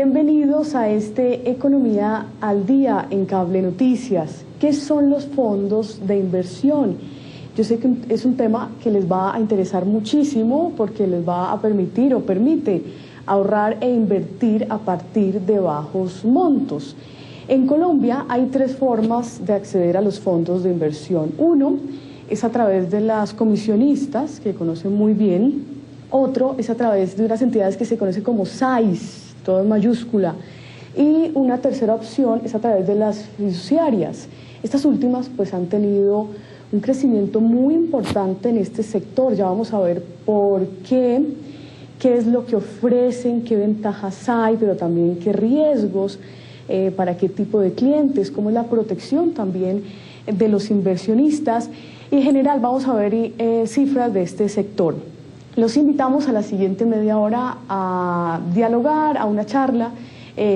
Bienvenidos a este Economía al Día en Cable Noticias. ¿Qué son los fondos de inversión? Yo sé que es un tema que les va a interesar muchísimo porque les va a permitir o permite ahorrar e invertir a partir de bajos montos. En Colombia hay tres formas de acceder a los fondos de inversión. Uno es a través de las comisionistas, que conocen muy bien. Otro es a través de unas entidades que se conocen como SAIS, todo en mayúscula, y una tercera opción es a través de las fiduciarias. Estas últimas pues han tenido un crecimiento muy importante en este sector. Ya vamos a ver por qué es lo que ofrecen, qué ventajas hay, pero también qué riesgos, para qué tipo de clientes, cómo es la protección también de los inversionistas, y en general vamos a ver cifras de este sector. Los invitamos a la siguiente media hora a dialogar, a una charla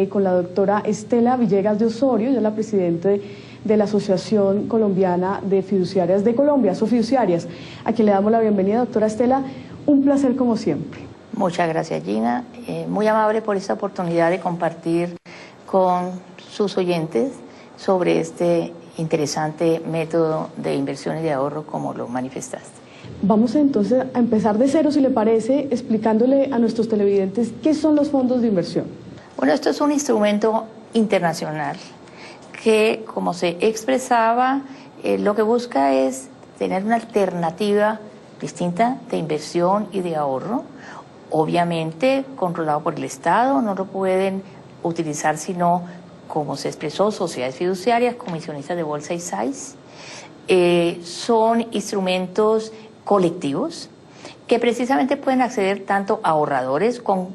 con la doctora Estela Villegas de Osorio, ella es la presidenta de la Asociación Colombiana de Fiduciarias de Colombia, Sofiduciarias, a quien le damos la bienvenida. Doctora Estela, un placer como siempre. Muchas gracias, Gina. Muy amable por esta oportunidad de compartir con sus oyentes sobre este interesante método de inversión y de ahorro como lo manifestaste. Vamos entonces a empezar de cero, si le parece, explicándole a nuestros televidentes qué son los fondos de inversión. Bueno, esto es un instrumento internacional que, como se expresaba, lo que busca es tener una alternativa distinta de inversión y de ahorro, obviamente controlado por el Estado. No lo pueden utilizar sino, como se expresó, sociedades fiduciarias, comisionistas de bolsa y SAIS. Son instrumentos colectivos que precisamente pueden acceder tanto a ahorradores con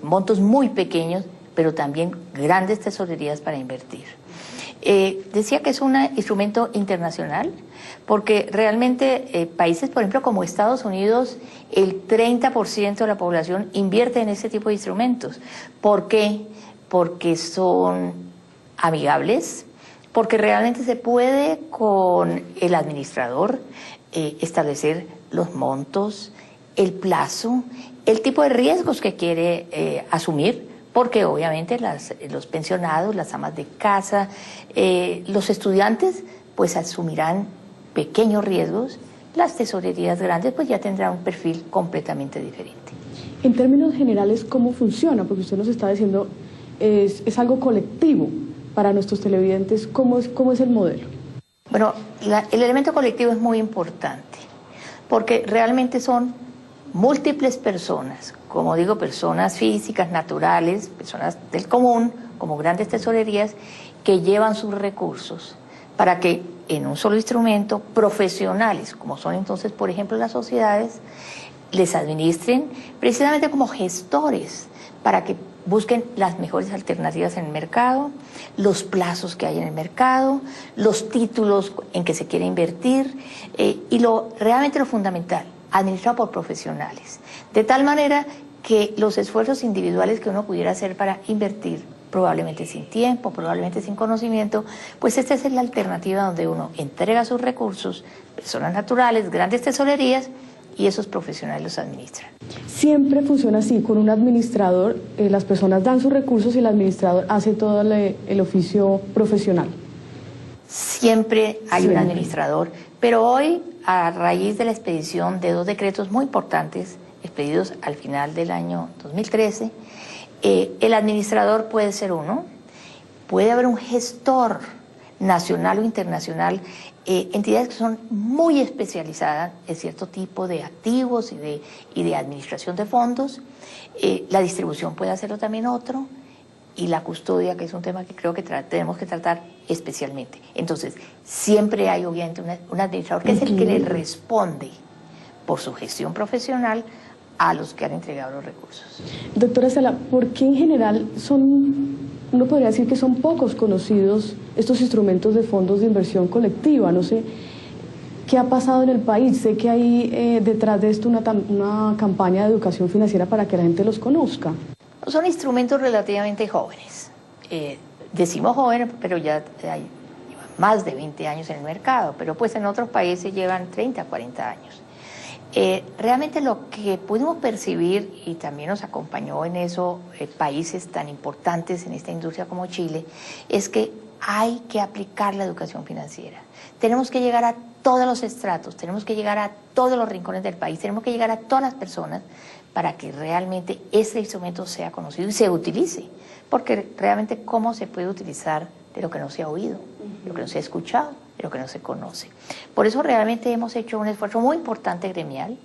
montos muy pequeños, pero también grandes tesorerías para invertir. Decía que es un instrumento internacional porque realmente países, por ejemplo, como Estados Unidos, el 30% de la población invierte en este tipo de instrumentos. ¿Por qué? Porque son amigables, porque realmente se puede con el administrador establecer los montos, el plazo, el tipo de riesgos que quiere asumir, porque obviamente los pensionados, las amas de casa, los estudiantes pues asumirán pequeños riesgos, las tesorerías grandes pues ya tendrán un perfil completamente diferente. En términos generales, ¿cómo funciona? Porque usted nos está diciendo es algo colectivo. Para nuestros televidentes, ¿cómo es el modelo? Bueno, el elemento colectivo es muy importante, porque realmente son múltiples personas, como digo, personas físicas, naturales, personas del común, como grandes tesorerías, que llevan sus recursos para que en un solo instrumento, profesionales, como son entonces, por ejemplo, las sociedades, les administren precisamente como gestores, para que busquen las mejores alternativas en el mercado, los plazos que hay en el mercado, los títulos en que se quiere invertir, y realmente lo fundamental, administrado por profesionales. De tal manera que los esfuerzos individuales que uno pudiera hacer para invertir, probablemente sin tiempo, probablemente sin conocimiento, pues esta es la alternativa donde uno entrega sus recursos, personas naturales, grandes tesorerías, y esos profesionales los administran. Siempre funciona así, con un administrador, las personas dan sus recursos y el administrador hace todo el oficio profesional. Siempre hay un administrador, pero hoy, a raíz de la expedición de dos decretos muy importantes, expedidos al final del año 2013, el administrador puede ser uno, puede haber un gestor nacional o internacional, entidades que son muy especializadas en cierto tipo de activos y de administración de fondos. La distribución puede hacerlo también otro, y la custodia, que es un tema que creo que tenemos que tratar especialmente. Entonces, siempre hay obviamente un administrador que es el que le responde por su gestión profesional a los que han entregado los recursos. Doctora Estela, ¿por qué en general uno podría decir que son pocos conocidos estos instrumentos de fondos de inversión colectiva? No sé qué ha pasado en el país. Sé que hay detrás de esto una campaña de educación financiera para que la gente los conozca. Son instrumentos relativamente jóvenes. Decimos jóvenes, pero ya hay más de 20 años en el mercado, pero pues en otros países llevan 30, 40 años. Realmente lo que pudimos percibir, y también nos acompañó en eso países tan importantes en esta industria como Chile, es que hay que aplicar la educación financiera. Tenemos que llegar a todos los estratos, tenemos que llegar a todos los rincones del país, tenemos que llegar a todas las personas para que realmente este instrumento sea conocido y se utilice. Porque realmente cómo se puede utilizar de lo que no se ha oído, de lo que no se ha escuchado, de lo que no se conoce. Por eso realmente hemos hecho un esfuerzo muy importante gremial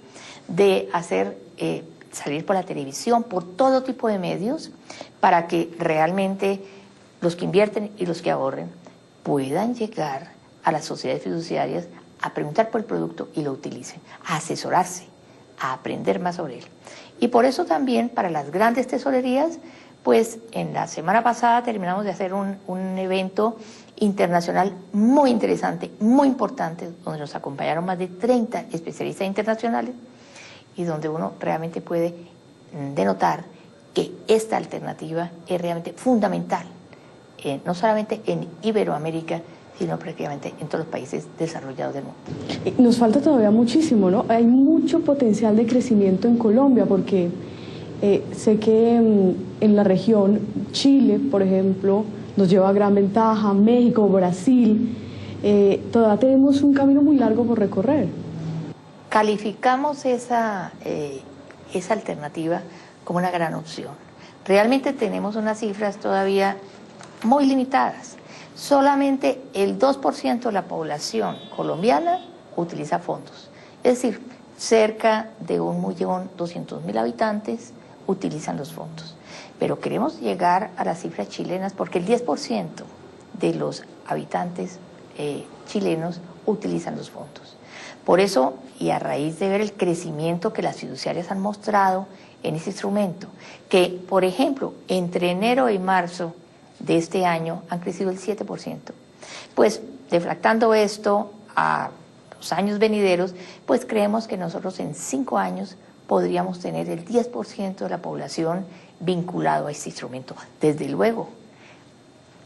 de hacer salir por la televisión, por todo tipo de medios, para que realmente los que invierten y los que ahorren puedan llegar a las sociedades fiduciarias a preguntar por el producto y lo utilicen, a asesorarse, a aprender más sobre él. Y por eso también para las grandes tesorerías, pues en la semana pasada terminamos de hacer un evento internacional muy interesante, muy importante, donde nos acompañaron más de 30 especialistas internacionales y donde uno realmente puede denotar que esta alternativa es realmente fundamental, no solamente en Iberoamérica, sino prácticamente en todos los países desarrollados del mundo. Nos falta todavía muchísimo, ¿no? Hay mucho potencial de crecimiento en Colombia porque sé que en la región Chile, por ejemplo, nos lleva a gran ventaja, México, Brasil, todavía tenemos un camino muy largo por recorrer. Calificamos esa alternativa como una gran opción. Realmente tenemos unas cifras todavía muy limitadas. Solamente el 2% de la población colombiana utiliza fondos. Es decir, cerca de 1.200.000 habitantes utilizan los fondos. Pero queremos llegar a las cifras chilenas porque el 10% de los habitantes chilenos utilizan los fondos. Por eso, y a raíz de ver el crecimiento que las fiduciarias han mostrado en ese instrumento, que, por ejemplo, entre enero y marzo de este año han crecido el 7%, pues deflactando esto a los años venideros, pues creemos que nosotros en 5 años podríamos tener el 10% de la población vinculado a este instrumento. Desde luego,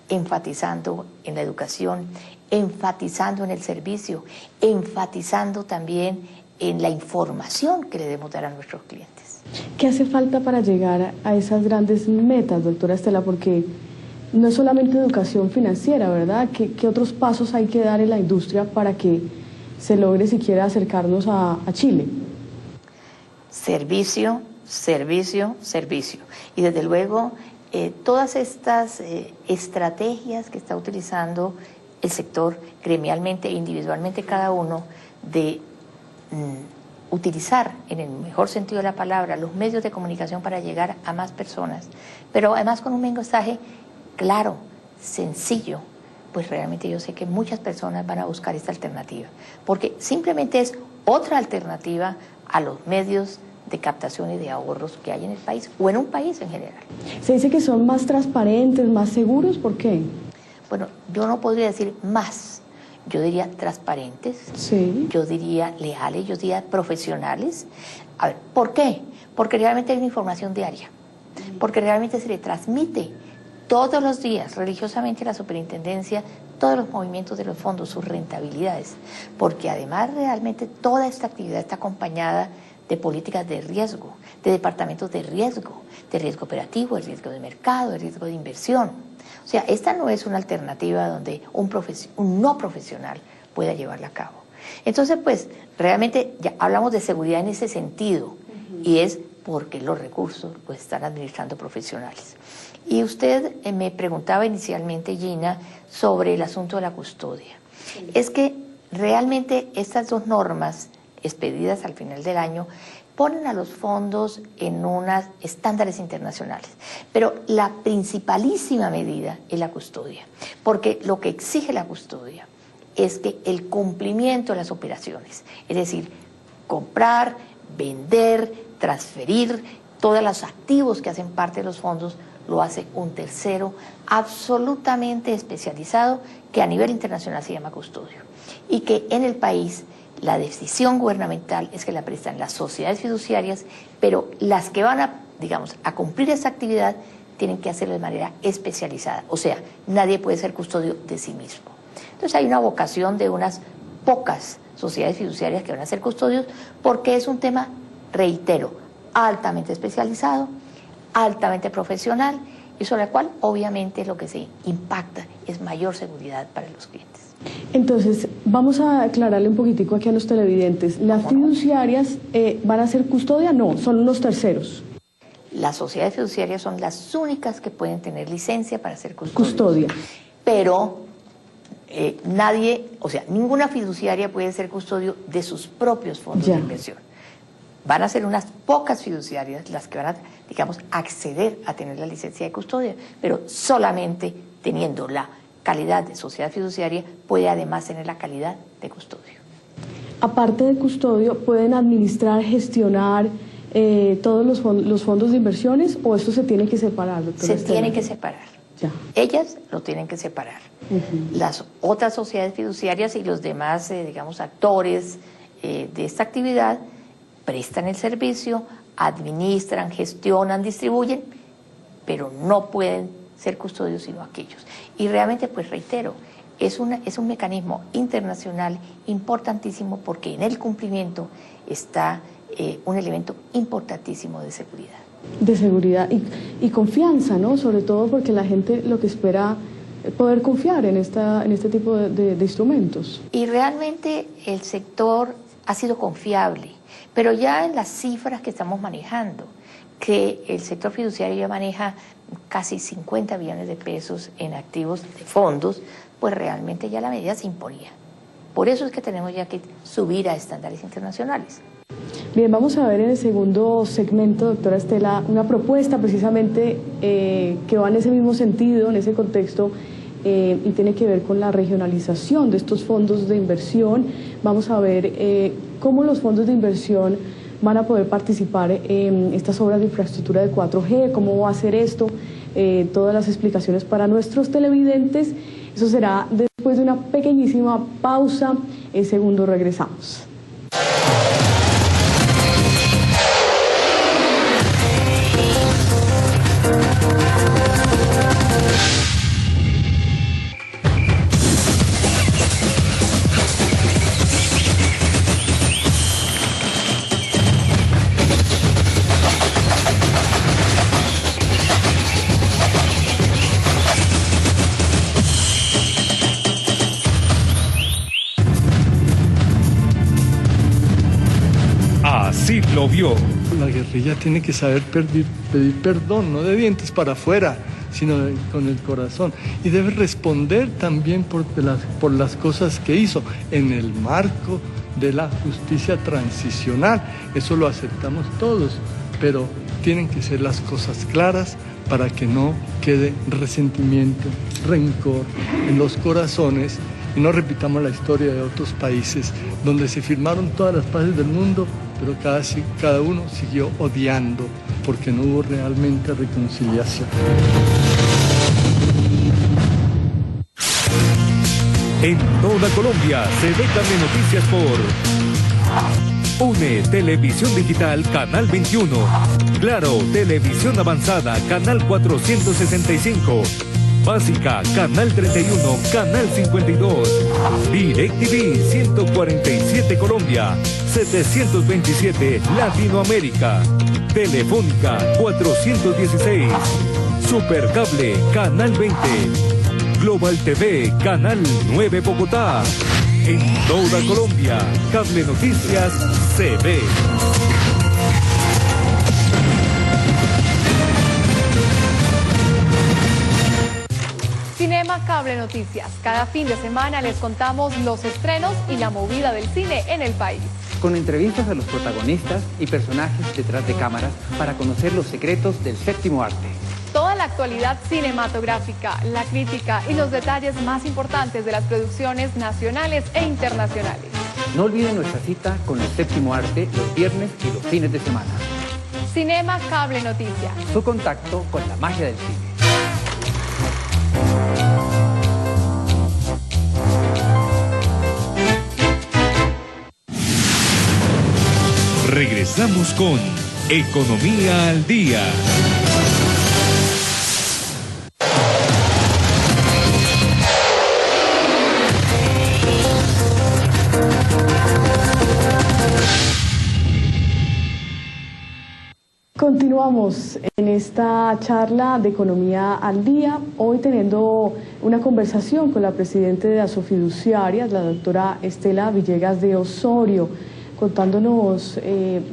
enfatizando en la educación, enfatizando en el servicio, enfatizando también en la información que le debemos dar a nuestros clientes. ¿Qué hace falta para llegar a esas grandes metas, doctora Estela? Porque no es solamente educación financiera, ¿verdad? ¿Qué otros pasos hay que dar en la industria para que se logre siquiera acercarnos a Chile? Servicio, servicio, servicio. Y desde luego, todas estas estrategias que está utilizando el sector gremialmente e individualmente cada uno de utilizar en el mejor sentido de la palabra los medios de comunicación para llegar a más personas, pero además con un mensaje claro, sencillo, pues realmente yo sé que muchas personas van a buscar esta alternativa, porque simplemente es otra alternativa a los medios de captación y de ahorros que hay en el país o en un país en general. Se dice que son más transparentes, más seguros, ¿por qué? Bueno, yo no podría decir más, yo diría transparentes, sí. Yo diría leales, yo diría profesionales. A ver, ¿por qué? Porque realmente hay una información diaria, porque realmente se le transmite todos los días, religiosamente, a la superintendencia, todos los movimientos de los fondos, sus rentabilidades, porque además realmente toda esta actividad está acompañada de políticas de riesgo, de departamentos de riesgo operativo, de riesgo de mercado, de riesgo de inversión. O sea, esta no es una alternativa donde un no profesional pueda llevarla a cabo. Entonces, pues, realmente ya hablamos de seguridad en ese sentido, y es porque los recursos los están administrando profesionales. Y usted me preguntaba inicialmente, Gina, sobre el asunto de la custodia. Sí. Es que realmente estas dos normas expedidas al final del año ponen a los fondos en unos estándares internacionales, pero la principalísima medida es la custodia, porque lo que exige la custodia es que el cumplimiento de las operaciones, es decir, comprar, vender, transferir, todos los activos que hacen parte de los fondos, lo hace un tercero absolutamente especializado que a nivel internacional se llama custodio, y que en el país la decisión gubernamental es que la prestan las sociedades fiduciarias, pero las que van a cumplir esa actividad tienen que hacerlo de manera especializada. O sea, nadie puede ser custodio de sí mismo. Entonces hay una vocación de unas pocas sociedades fiduciarias que van a ser custodios, porque es un tema, reitero, altamente especializado, altamente profesional y sobre el cual obviamente lo que se impacta es mayor seguridad para los clientes. Entonces, vamos a aclararle un poquitico aquí a los televidentes. ¿Las fiduciarias van a ser custodia? No, son los terceros. Las sociedades fiduciarias son las únicas que pueden tener licencia para ser Custodia. Pero nadie, o sea, ninguna fiduciaria puede ser custodio de sus propios fondos de inversión. Van a ser unas pocas fiduciarias las que van a, digamos, acceder a tener la licencia de custodia, pero solamente teniendo la calidad de sociedad fiduciaria puede además tener la calidad de custodio. Aparte de custodio, ¿pueden administrar, gestionar todos los fondos de inversiones o esto se tiene que separar, doctora? Se tiene que separar. Ya. Ellas lo tienen que separar. Las otras sociedades fiduciarias y los demás, digamos, actores de esta actividad prestan el servicio, administran, gestionan, distribuyen, pero no pueden ser custodios sino aquellos. Y realmente, pues reitero, es un mecanismo internacional importantísimo porque en el cumplimiento está un elemento importantísimo de seguridad. De seguridad y confianza, ¿no? Sobre todo porque la gente lo que espera es poder confiar en este tipo de instrumentos. Y realmente el sector ha sido confiable, pero ya en las cifras que estamos manejando, que el sector fiduciario ya maneja casi 50 billones de pesos en activos de fondos, pues realmente ya la medida se imponía. Por eso es que tenemos ya que subir a estándares internacionales. Bien, vamos a ver en el segundo segmento, doctora Estela, una propuesta precisamente que va en ese mismo sentido, en ese contexto, y tiene que ver con la regionalización de estos fondos de inversión. Vamos a ver cómo los fondos de inversión van a poder participar en estas obras de infraestructura de 4G, cómo va a ser esto, todas las explicaciones para nuestros televidentes. Eso será después de una pequeñísima pausa. En segundo regresamos. Así lo vio. La guerrilla tiene que saber pedir perdón, no de dientes para afuera, sino con el corazón. Y debe responder también por las cosas que hizo en el marco de la justicia transicional. Eso lo aceptamos todos, pero tienen que ser las cosas claras para que no quede resentimiento, rencor en los corazones y no repitamos la historia de otros países donde se firmaron todas las paces del mundo, pero cada uno siguió odiando porque no hubo realmente reconciliación. En toda Colombia se ve Cable Noticias por UNE Televisión Digital Canal 21, Claro Televisión Avanzada Canal 465, Básica Canal 31, Canal 52, DirecTV 147 Colombia, 727 Latinoamérica, Telefónica 416, Supercable Canal 20, Global TV Canal 9 Bogotá. En toda Colombia, Cable Noticias se ve. Cinema Cable Noticias. Cada fin de semana les contamos los estrenos y la movida del cine en el país. Con entrevistas a los protagonistas y personajes detrás de cámaras para conocer los secretos del séptimo arte. Toda la actualidad cinematográfica, la crítica y los detalles más importantes de las producciones nacionales e internacionales. No olviden nuestra cita con el séptimo arte los viernes y los fines de semana. Cinema Cable Noticias. Su contacto con la magia del cine. Regresamos con Economía al Día. Continuamos en esta charla de Economía al Día, hoy teniendo una conversación con la presidenta de Asofiduciarias, la doctora Estela Villegas de Osorio, contándonos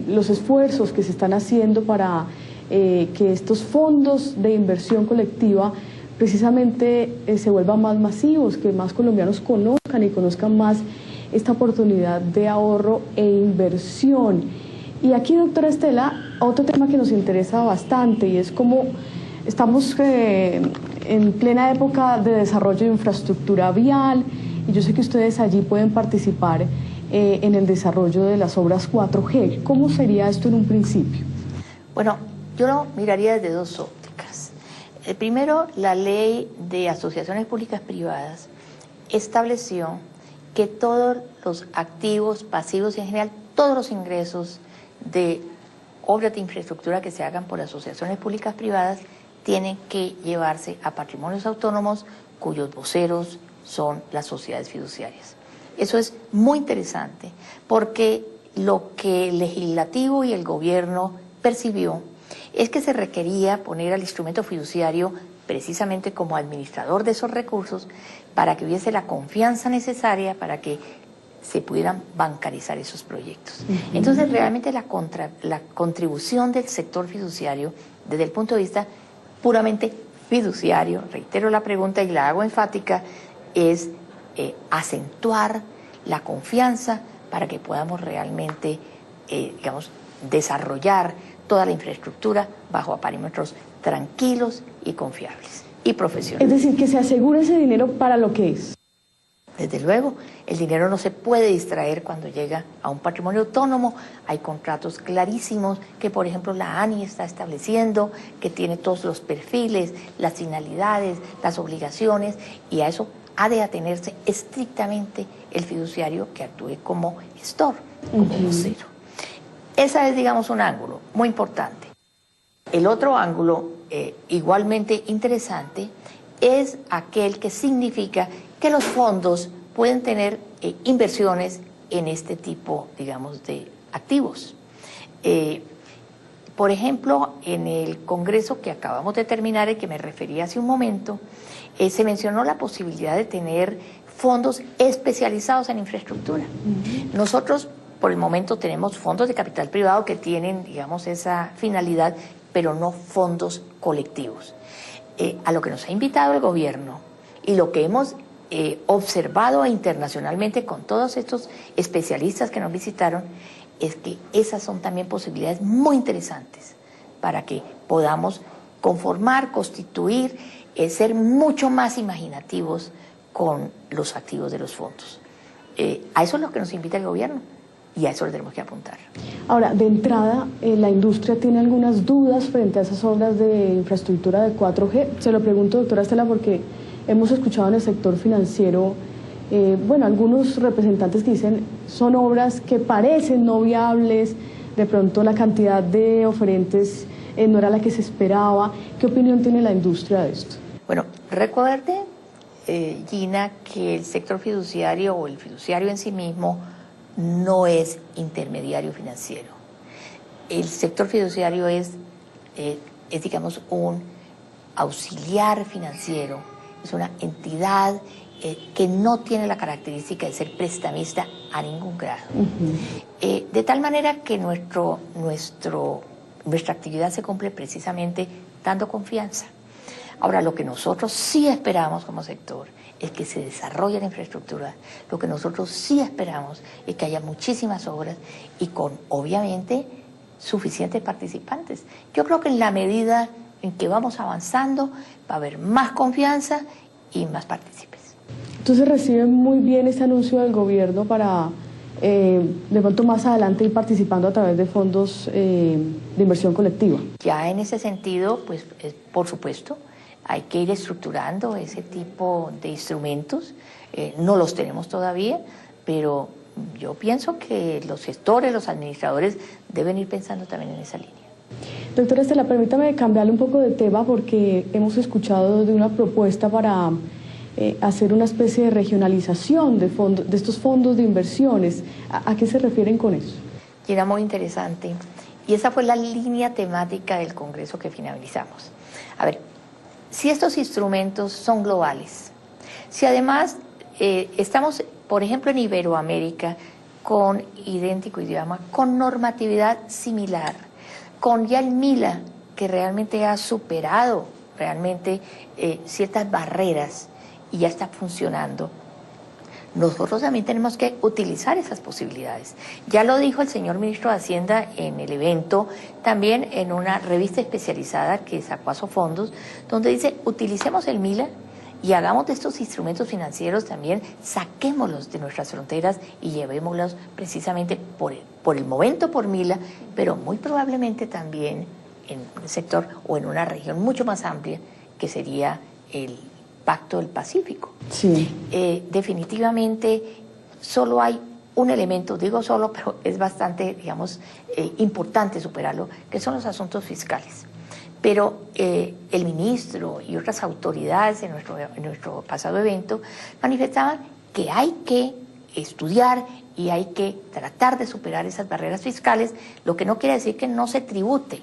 los esfuerzos que se están haciendo para que estos fondos de inversión colectiva precisamente se vuelvan más masivos, que más colombianos conozcan y conozcan más esta oportunidad de ahorro e inversión. Y aquí, doctora Estela, otro tema que nos interesa bastante y es cómo estamos en plena época de desarrollo de infraestructura vial y yo sé que ustedes allí pueden participar en el desarrollo de las obras 4G. ¿Cómo sería esto en un principio? Bueno, yo lo miraría desde dos ópticas. Primero, la ley de asociaciones públicas privadas estableció que todos los activos, pasivos y en general todos los ingresos de obras de infraestructura que se hagan por asociaciones públicas privadas tienen que llevarse a patrimonios autónomos cuyos voceros son las sociedades fiduciarias. Eso es muy interesante porque lo que el legislativo y el gobierno percibió es que se requería poner al instrumento fiduciario precisamente como administrador de esos recursos para que hubiese la confianza necesaria para que se pudieran bancarizar esos proyectos. Entonces, realmente la contribución del sector fiduciario, desde el punto de vista puramente fiduciario, reitero la pregunta y la hago enfática, es acentuar la confianza para que podamos realmente, digamos, desarrollar toda la infraestructura bajo parámetros tranquilos y confiables y profesionales. Es decir, que se asegure ese dinero para lo que es. Desde luego, el dinero no se puede distraer cuando llega a un patrimonio autónomo. Hay contratos clarísimos que, por ejemplo, la ANI está estableciendo, que tiene todos los perfiles, las finalidades, las obligaciones, y a eso ha de atenerse estrictamente el fiduciario que actúe como gestor, como vocero. Ese es, digamos, un ángulo muy importante. El otro ángulo, igualmente interesante, es aquel que significa que los fondos pueden tener inversiones en este tipo, digamos, de activos. Por ejemplo, en el Congreso que acabamos de terminar y que me refería hace un momento, se mencionó la posibilidad de tener fondos especializados en infraestructura. Nosotros, por el momento, tenemos fondos de capital privado que tienen, digamos, esa finalidad, pero no fondos colectivos. A lo que nos ha invitado el gobierno y lo que hemos observado internacionalmente con todos estos especialistas que nos visitaron, es que esas son también posibilidades muy interesantes para que podamos conformar, constituir, ser mucho más imaginativos con los activos de los fondos. A eso es lo que nos invita el gobierno y a eso le tenemos que apuntar. Ahora, de entrada, la industria tiene algunas dudas frente a esas obras de infraestructura de 4G. Se lo pregunto, doctora Estela, porque hemos escuchado en el sector financiero, bueno, algunos representantes que dicen son obras que parecen no viables, de pronto la cantidad de oferentes no era la que se esperaba. ¿Qué opinión tiene la industria de esto? Bueno, recuerde, Gina, que el sector fiduciario o el fiduciario en sí mismo no es intermediario financiero. El sector fiduciario es digamos, un auxiliar financiero, es una entidad que no tiene la característica de ser prestamista a ningún grado. De tal manera que nuestra actividad se cumple precisamente dando confianza. Ahora, lo que nosotros sí esperamos como sector es que se desarrolle la infraestructura. Lo que nosotros sí esperamos es que haya muchísimas obras y con, obviamente, suficientes participantes. Yo creo que en la medida en que vamos avanzando va a haber más confianza y más partícipes. Entonces reciben muy bien este anuncio del gobierno para de pronto más adelante ir participando a través de fondos de inversión colectiva. Ya en ese sentido, pues por supuesto, hay que ir estructurando ese tipo de instrumentos. No los tenemos todavía, pero yo pienso que los gestores, los administradores deben ir pensando también en esa línea. Doctora Estela, permítame cambiarle un poco de tema porque hemos escuchado de una propuesta para hacer una especie de regionalización de estos fondos de inversiones. ¿A qué se refieren con eso? Y era muy interesante. Y esa fue la línea temática del Congreso que finalizamos. A ver, si estos instrumentos son globales, si además estamos, por ejemplo, en Iberoamérica, con idéntico idioma, con normatividad similar, con ya el MILA, que realmente ha superado realmente ciertas barreras y ya está funcionando, nosotros también tenemos que utilizar esas posibilidades. Ya lo dijo el señor ministro de Hacienda en el evento, también en una revista especializada que sacó a Sofondos, donde dice, utilicemos el MILA y hagamos de estos instrumentos financieros también, saquémoslos de nuestras fronteras y llevémoslos precisamente por el momento por MILA, pero muy probablemente también en un sector o en una región mucho más amplia, que sería el Pacto del Pacífico. Sí. Definitivamente solo hay un elemento, digo solo, pero es bastante, digamos, importante superarlo, que son los asuntos fiscales. Pero el ministro y otras autoridades en nuestro pasado evento manifestaban que hay que estudiar y hay que tratar de superar esas barreras fiscales, lo que no quiere decir que no se tribute.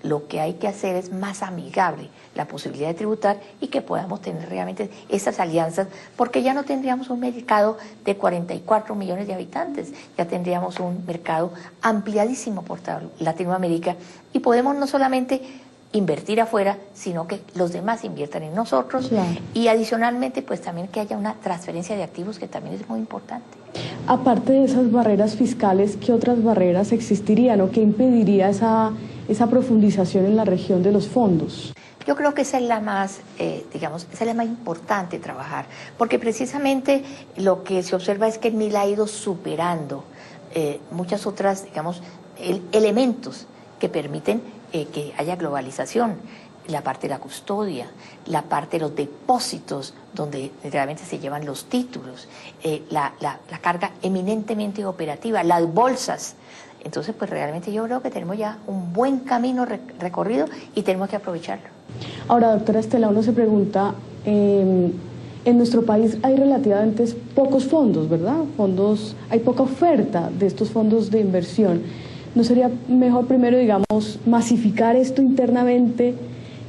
Lo que hay que hacer es más amigable la posibilidad de tributar y que podamos tener realmente esas alianzas, porque ya no tendríamos un mercado de 44 millones de habitantes, ya tendríamos un mercado ampliadísimo por toda Latinoamérica y podemos no solamente invertir afuera, sino que los demás inviertan en nosotros. Claro. Y adicionalmente pues también que haya una transferencia de activos, que también es muy importante. Aparte de esas barreras fiscales, ¿qué otras barreras existirían o qué impediría esa profundización en la región de los fondos? Yo creo que esa es la más, esa es la más importante trabajar, porque precisamente lo que se observa es que el MILA ha ido superando muchas otras, elementos que permiten que haya globalización, la parte de la custodia, la parte de los depósitos, donde realmente se llevan los títulos, la carga eminentemente operativa, las bolsas. Entonces, pues realmente yo creo que tenemos ya un buen camino recorrido y tenemos que aprovecharlo. Ahora, doctora Estela, uno se pregunta, en nuestro país hay relativamente pocos fondos, ¿verdad? Hay poca oferta de estos fondos de inversión. ¿No sería mejor primero, digamos, masificar esto internamente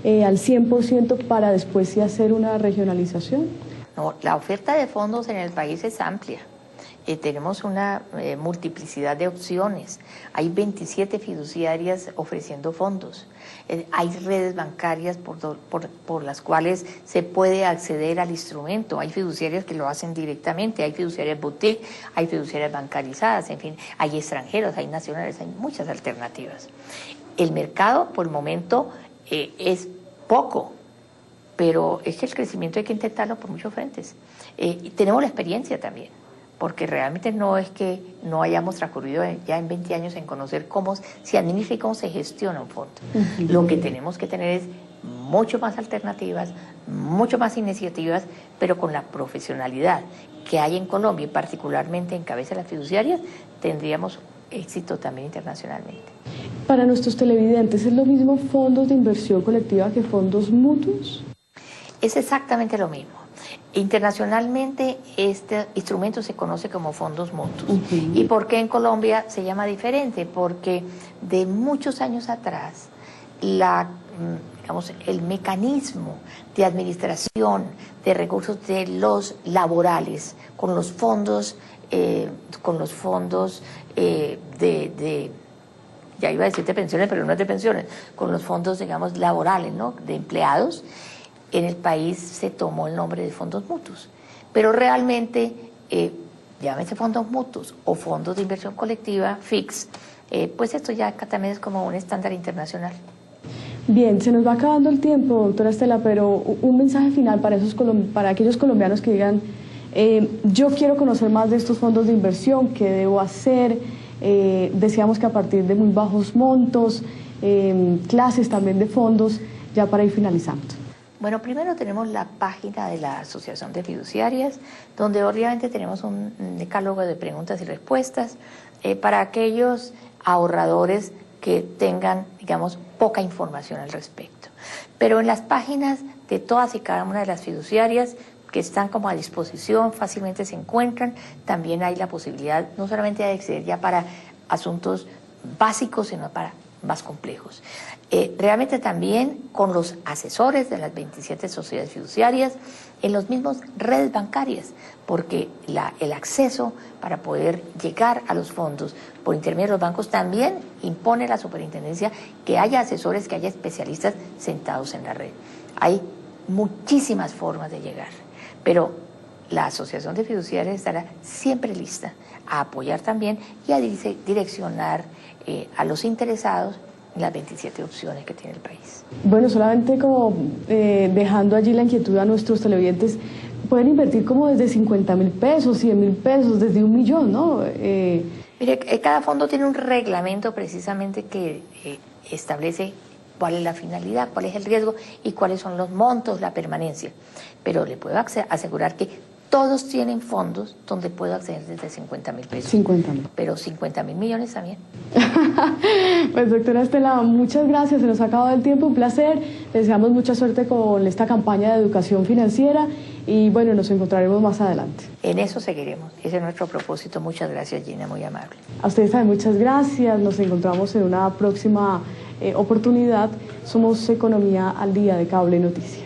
al 100% para después sí hacer una regionalización? No, la oferta de fondos en el país es amplia. Tenemos una multiplicidad de opciones. Hay 27 fiduciarias ofreciendo fondos. Hay redes bancarias por las cuales se puede acceder al instrumento. Hay fiduciarias que lo hacen directamente, hay fiduciarias boutique, hay fiduciarias bancarizadas, en fin, hay extranjeros, hay nacionales, hay muchas alternativas. El mercado, por el momento, es poco, pero es que el crecimiento hay que intentarlo por muchos frentes. Y tenemos la experiencia también, porque realmente no es que no hayamos transcurrido ya en 20 años en conocer cómo se administra y cómo se gestiona un fondo. Lo que tenemos que tener es mucho más alternativas, mucho más iniciativas, pero con la profesionalidad que hay en Colombia, y particularmente en cabeza de las fiduciarias, tendríamos éxito también internacionalmente. Para nuestros televidentes, ¿es lo mismo fondos de inversión colectiva que fondos mutuos? Es exactamente lo mismo. Internacionalmente este instrumento se conoce como fondos mutuos. ¿Y por qué en Colombia se llama diferente? Porque de muchos años atrás el mecanismo de administración de recursos de los laborales con los fondos ya iba a decir de pensiones, pero no es de pensiones, con los fondos, laborales, ¿no?, de empleados, en el país se tomó el nombre de fondos mutuos. Pero realmente, llámese fondos mutuos o fondos de inversión colectiva, FIX, pues esto ya también es como un estándar internacional. Bien, se nos va acabando el tiempo, doctora Estela, pero un mensaje final para aquellos colombianos que digan, yo quiero conocer más de estos fondos de inversión, ¿qué debo hacer? Deseamos que a partir de muy bajos montos, clases también de fondos, ya para ir finalizando. Bueno, primero tenemos la página de la Asociación de Fiduciarias, donde obviamente tenemos un decálogo de preguntas y respuestas para aquellos ahorradores que tengan, poca información al respecto. Pero en las páginas de todas y cada una de las fiduciarias, que están como a disposición, fácilmente se encuentran, también hay la posibilidad no solamente de acceder ya para asuntos básicos, sino para más complejos. Realmente también con los asesores de las 27 sociedades fiduciarias, en los mismos redes bancarias, porque el acceso para poder llegar a los fondos por intermedio de los bancos también impone la superintendencia que haya asesores, que haya especialistas sentados en la red. Hay muchísimas formas de llegar, pero la Asociación de Fiduciarios estará siempre lista a apoyar también y a direccionar a los interesados en las 27 opciones que tiene el país. Bueno, solamente como dejando allí la inquietud a nuestros televidentes, pueden invertir como desde 50.000 pesos, 100.000 pesos, desde 1 millón, ¿no? Mire, cada fondo tiene un reglamento precisamente que establece cuál es la finalidad, cuál es el riesgo y cuáles son los montos, la permanencia. Pero le puedo asegurar que todos tienen fondos donde puedo acceder desde 50.000 pesos. 50.000. Pero 50.000 millones también. Pues doctora Estela, muchas gracias, se nos ha acabado el tiempo, un placer. Les deseamos mucha suerte con esta campaña de educación financiera y bueno, nos encontraremos más adelante. En eso seguiremos, ese es nuestro propósito. Muchas gracias, Gina, muy amable. A ustedes también muchas gracias, nos encontramos en una próxima oportunidad. Somos Economía al Día de Cable Noticias.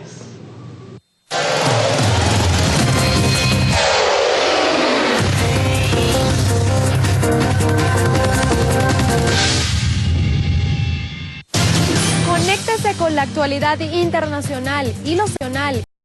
Conéctese con la actualidad internacional y nacional